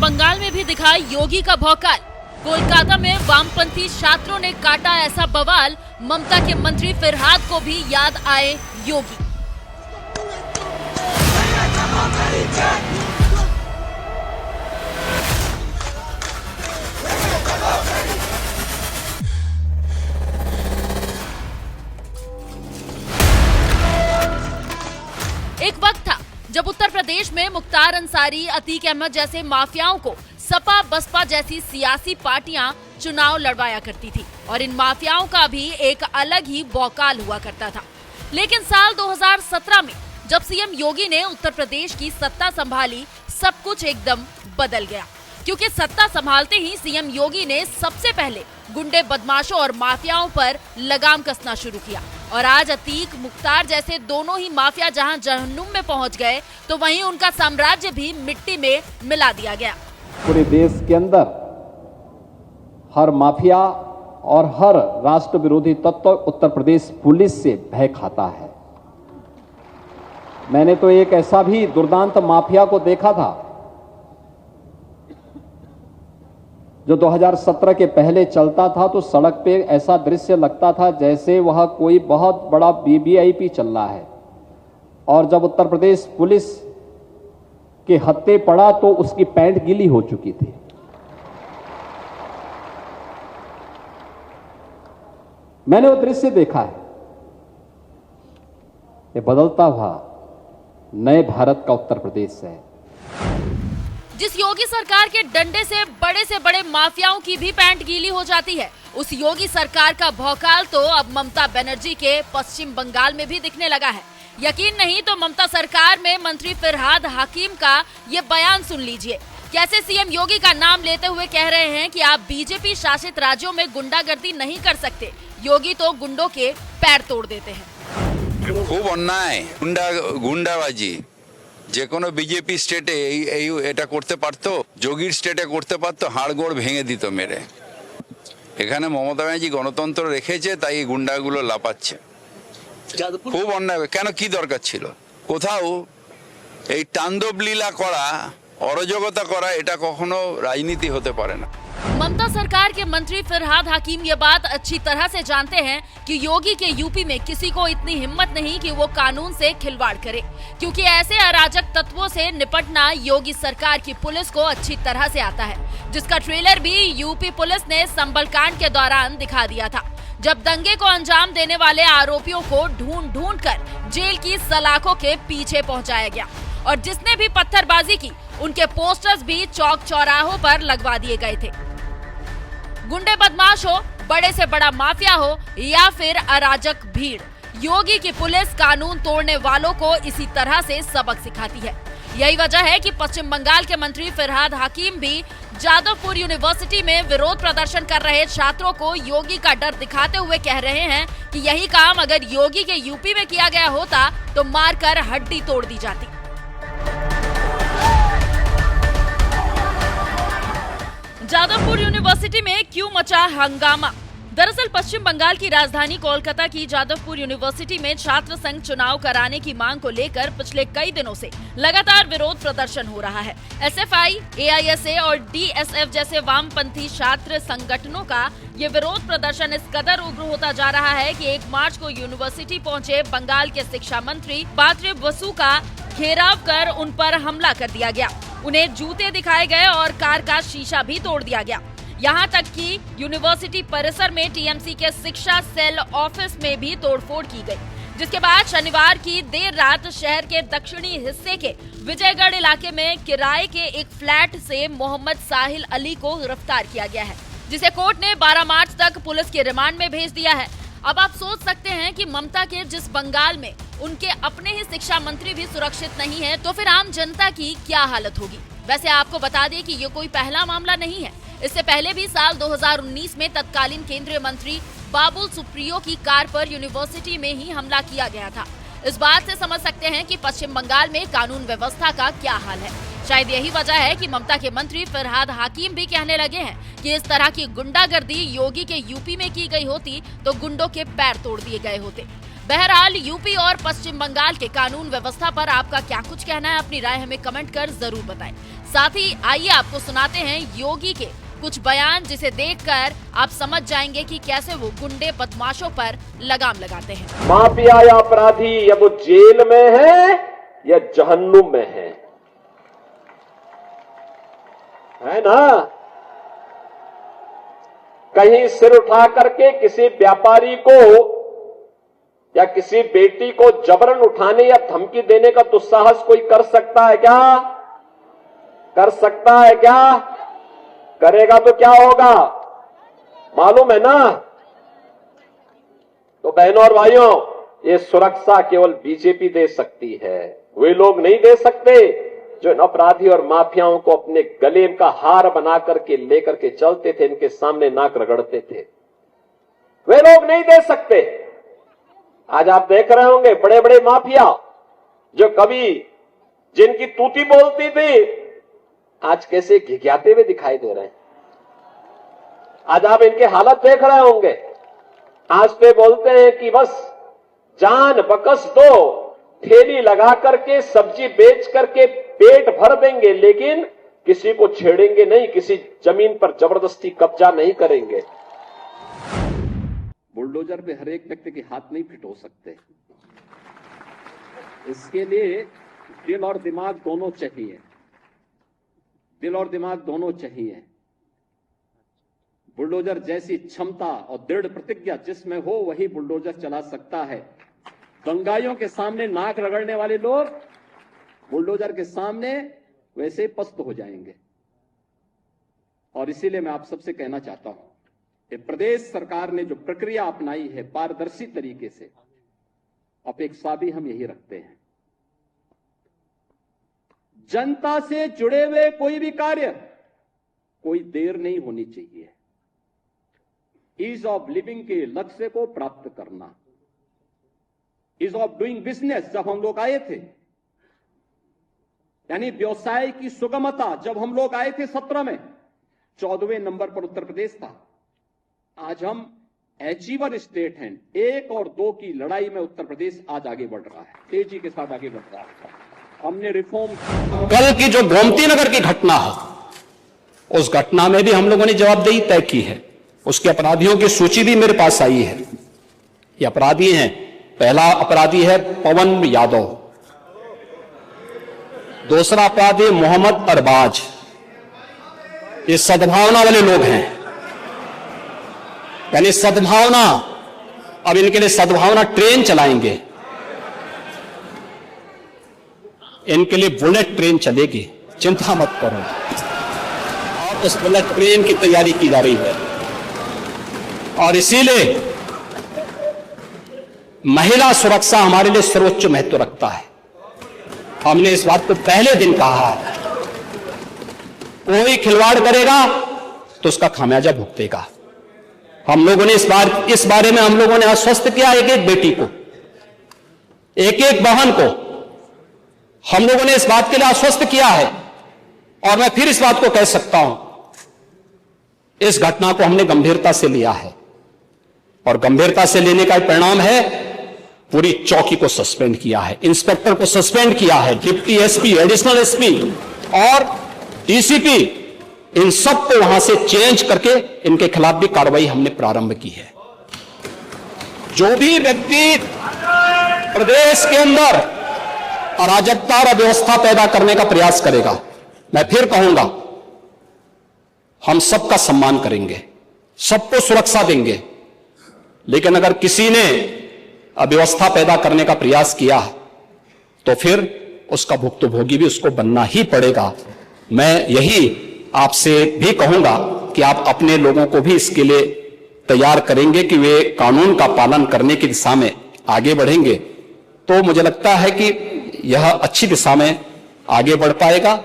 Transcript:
बंगाल में भी दिखा योगी का भौकाल। कोलकाता में वामपंथी छात्रों ने काटा ऐसा बवाल, ममता के मंत्री फिरहाद को भी याद आए योगी। एक वक्त था जब उत्तर प्रदेश में मुख्तार अंसारी, अतीक अहमद जैसे माफियाओं को सपा बसपा जैसी सियासी पार्टियां चुनाव लड़वाया करती थी और इन माफियाओं का भी एक अलग ही भौकाल हुआ करता था। लेकिन साल 2017 में जब सीएम योगी ने उत्तर प्रदेश की सत्ता संभाली, सब कुछ एकदम बदल गया, क्योंकि सत्ता संभालते ही सीएम योगी ने सबसे पहले गुंडे, बदमाशों और माफियाओं पर लगाम कसना शुरू किया। और आज अतीक, मुख्तार जैसे दोनों ही माफिया जहां जहन्नुम में पहुंच गए, तो वहीं उनका साम्राज्य भी मिट्टी में मिला दिया गया। पूरे देश के अंदर हर माफिया और हर राष्ट्र विरोधी तत्व उत्तर प्रदेश पुलिस से भय खाता है। मैंने तो एक ऐसा भी दुर्दांत माफिया को देखा था जो 2017 के पहले चलता था तो सड़क पे ऐसा दृश्य लगता था जैसे वह कोई बहुत बड़ा वीवीआईपी चल रहा है, और जब उत्तर प्रदेश पुलिस के हत्थे पड़ा तो उसकी पैंट गीली हो चुकी थी। मैंने वो दृश्य देखा है। ये बदलता हुआ नए भारत का उत्तर प्रदेश है। जिस योगी सरकार के डंडे से बड़े माफियाओं की भी पैंट गीली हो जाती है, उस योगी सरकार का भौकाल तो अब ममता बनर्जी के पश्चिम बंगाल में भी दिखने लगा है। यकीन नहीं तो ममता सरकार में मंत्री फिरहाद हाकिम का ये बयान सुन लीजिए। कैसे सीएम योगी का नाम लेते हुए कह रहे हैं कि आप बीजेपी शासित राज्यों में गुंडागर्दी नहीं कर सकते, योगी तो गुंडों के पैर तोड़ देते हैं। खूब अन्याय, गुंडाबाजी যে কোনো বিজেপি স্টেটে এই এটা করতে পারতো, যোগীর স্টেটে করতে পারতো, হাড়গোড় ভেঙে দিত মেরে। এখানে মমতা ব্যানার্জি গণতন্ত্র রেখেছে, তাই এই গুন্ডাগুলো লাপাচ্ছে। খুব অন্যায়। কেন, কি দরকার ছিল? কোথাও এই তাণ্ডব লীলা করা, অরাজকতা করা, এটা কখনো রাজনীতি হতে পারে না। ममता सरकार के मंत्री फिरहाद हाकिम ये बात अच्छी तरह से जानते हैं कि योगी के यूपी में किसी को इतनी हिम्मत नहीं कि वो कानून से खिलवाड़ करे, क्योंकि ऐसे अराजक तत्वों से निपटना योगी सरकार की पुलिस को अच्छी तरह से आता है, जिसका ट्रेलर भी यूपी पुलिस ने संबल कांड के दौरान दिखा दिया था, जब दंगे को अंजाम देने वाले आरोपियों को ढूंढ कर जेल की सलाखों के पीछे पहुंचाया गया, और जिसने भी पत्थरबाजी की उनके पोस्टर्स भी चौक चौराहों पर लगवा दिए गए थे। गुंडे, बदमाश हो, बड़े से बड़ा माफिया हो या फिर अराजक भीड़, योगी की पुलिस कानून तोड़ने वालों को इसी तरह से सबक सिखाती है। यही वजह है कि पश्चिम बंगाल के मंत्री फिरहाद हाकिम भी जादवपुर यूनिवर्सिटी में विरोध प्रदर्शन कर रहे छात्रों को योगी का डर दिखाते हुए कह रहे हैं कि यही काम अगर योगी के यूपी में किया गया होता तो मारकर हड्डी तोड़ दी जाती। जादवपुर यूनिवर्सिटी में क्यों मचा हंगामा? दरअसल पश्चिम बंगाल की राजधानी कोलकाता की जादवपुर यूनिवर्सिटी में छात्र संघ चुनाव कराने की मांग को लेकर पिछले कई दिनों से लगातार विरोध प्रदर्शन हो रहा है। एसएफआई, एआईएसए और डीएसएफ जैसे वामपंथी छात्र संगठनों का ये विरोध प्रदर्शन इस कदर उग्र होता जा रहा है कि 1 मार्च को यूनिवर्सिटी पहुंचे बंगाल के शिक्षा मंत्री बाद्री बसु का घेराव कर उन पर हमला कर दिया गया। उन्हें जूते दिखाए गए और कार का शीशा भी तोड़ दिया गया। यहाँ तक कि यूनिवर्सिटी परिसर में टीएमसी के शिक्षा सेल ऑफिस में भी तोड़फोड़ की गई, जिसके बाद शनिवार की देर रात शहर के दक्षिणी हिस्से के विजयगढ़ इलाके में किराए के एक फ्लैट से मोहम्मद साहिल अली को गिरफ्तार किया गया है, जिसे कोर्ट ने 12 मार्च तक पुलिस के रिमांड में भेज दिया है। अब आप सोच सकते हैं कि ममता के जिस बंगाल में उनके अपने ही शिक्षा मंत्री भी सुरक्षित नहीं है, तो फिर आम जनता की क्या हालत होगी। वैसे आपको बता दें कि ये कोई पहला मामला नहीं है। इससे पहले भी साल 2019 में तत्कालीन केंद्रीय मंत्री बाबुल सुप्रियो की कार पर यूनिवर्सिटी में ही हमला किया गया था। इस बात से समझ सकते हैं कि पश्चिम बंगाल में कानून व्यवस्था का क्या हाल है। शायद यही वजह है कि ममता के मंत्री फिरहाद हाकिम भी कहने लगे हैं कि इस तरह की गुंडागर्दी योगी के यूपी में की गई होती तो गुंडों के पैर तोड़ दिए गए होते। बहरहाल यूपी और पश्चिम बंगाल के कानून व्यवस्था पर आपका क्या कुछ कहना है, अपनी राय हमें कमेंट कर जरूर बताएं। साथ ही आइए आपको सुनाते हैं योगी के कुछ बयान, जिसे देखकर आप समझ जाएंगे कि कैसे वो गुंडे बदमाशों पर लगाम लगाते हैं। माफिया या अपराधी या वो जेल में है या जहन्नुम में है ना? कहीं सिर उठा करके किसी व्यापारी को या किसी बेटी को जबरन उठाने या धमकी देने का दुस्साहस कोई कर सकता है क्या? कर सकता है क्या? करेगा तो क्या होगा मालूम है ना? तो बहनों और भाइयों, ये सुरक्षा केवल बीजेपी दे सकती है, वे लोग नहीं दे सकते जो इन अपराधी और माफियाओं को अपने गले का हार बना करके लेकर के चलते थे, इनके सामने नाक रगड़ते थे। वे लोग नहीं दे सकते। आज आप देख रहे होंगे बड़े बड़े माफिया जो कभी जिनकी तूती बोलती थी, आज कैसे घिघियाते हुए दिखाई दे रहे हैं। आज आप इनके हालत देख रहे होंगे। आज पे बोलते हैं कि बस जान बकस दो, ठेली लगा करके सब्जी बेच करके पेट भर देंगे, लेकिन किसी को छेड़ेंगे नहीं, किसी जमीन पर जबरदस्ती कब्जा नहीं करेंगे। बुलडोजर पे हर एक व्यक्ति के हाथ नहीं फिट हो सकते। इसके लिए दिल और दिमाग दोनों चाहिए। दिल और दिमाग दोनों चाहिए। बुलडोजर जैसी क्षमता और दृढ़ प्रतिज्ञा जिसमें हो, वही बुलडोजर चला सकता है। दंगाइयों के सामने नाक रगड़ने वाले लोग बुलडोजर के सामने वैसे ही पस्त हो जाएंगे। और इसीलिए मैं आप सबसे कहना चाहता हूं कि प्रदेश सरकार ने जो प्रक्रिया अपनाई है पारदर्शी तरीके से, अपेक्षा भी हम यही रखते हैं। जनता से जुड़े हुए कोई भी कार्य, कोई देर नहीं होनी चाहिए। ईज ऑफ लिविंग के लक्ष्य को प्राप्त करना, ईज ऑफ डूइंग बिजनेस, जब हम लोग आए थे, यानी व्यवसाय की सुगमता, जब हम लोग आए थे 17 में 14वें नंबर पर उत्तर प्रदेश था। आज हम अचीवर स्टेट हैं। 1 और 2 की लड़ाई में उत्तर प्रदेश आज आगे बढ़ रहा है, तेजी के साथ आगे बढ़ रहा है। हमने रिफॉर्म, कल की जो गोमती नगर की घटना है, उस घटना में भी हम लोगों ने जवाबदेही तय की है। उसके अपराधियों की सूची भी मेरे पास आई है। ये अपराधी हैं। पहला अपराधी है पवन यादव, दूसरा अपराधी मोहम्मद अरबाज। ये सद्भावना वाले लोग हैं, यानी सद्भावना, अब इनके लिए सद्भावना ट्रेन चलाएंगे। इनके लिए बुलेट ट्रेन चलेगी, चिंता मत करो। और उस बुलेट ट्रेन की तैयारी की जा रही है। और इसीलिए महिला सुरक्षा हमारे लिए सर्वोच्च महत्व रखता है। हमने इस बात को पहले दिन कहा है, कोई खिलवाड़ करेगा तो उसका खामियाजा भुगतेगा। हम लोगों ने इस बारे में हम लोगों ने आश्वस्त किया, एक एक बेटी को, एक एक बहन को हम लोगों ने इस बात के लिए आश्वस्त किया है। और मैं फिर इस बात को कह सकता हूं, इस घटना को हमने गंभीरता से लिया है। और गंभीरता से लेने का परिणाम है, पूरी चौकी को सस्पेंड किया है, इंस्पेक्टर को सस्पेंड किया है, डिप्टी एसपी, एडिशनल एसपी और डीसीपी, इन सबको वहां से चेंज करके इनके खिलाफ भी कार्रवाई हमने प्रारंभ की है। जो भी व्यक्ति प्रदेश के अंदर अराजकता और अव्यवस्था पैदा करने का प्रयास करेगा, मैं फिर कहूंगा, हम सबका सम्मान करेंगे, सबको सुरक्षा देंगे। लेकिन अगर किसी ने अव्यवस्था पैदा करने का प्रयास किया तो फिर उसका भुक्तभोगी भी उसको बनना ही पड़ेगा। मैं यही आपसे भी कहूंगा कि आप अपने लोगों को भी इसके लिए तैयार करेंगे कि वे कानून का पालन करने की दिशा में आगे बढ़ेंगे, तो मुझे लगता है कि यह अच्छी दिशा में आगे बढ़ पाएगा।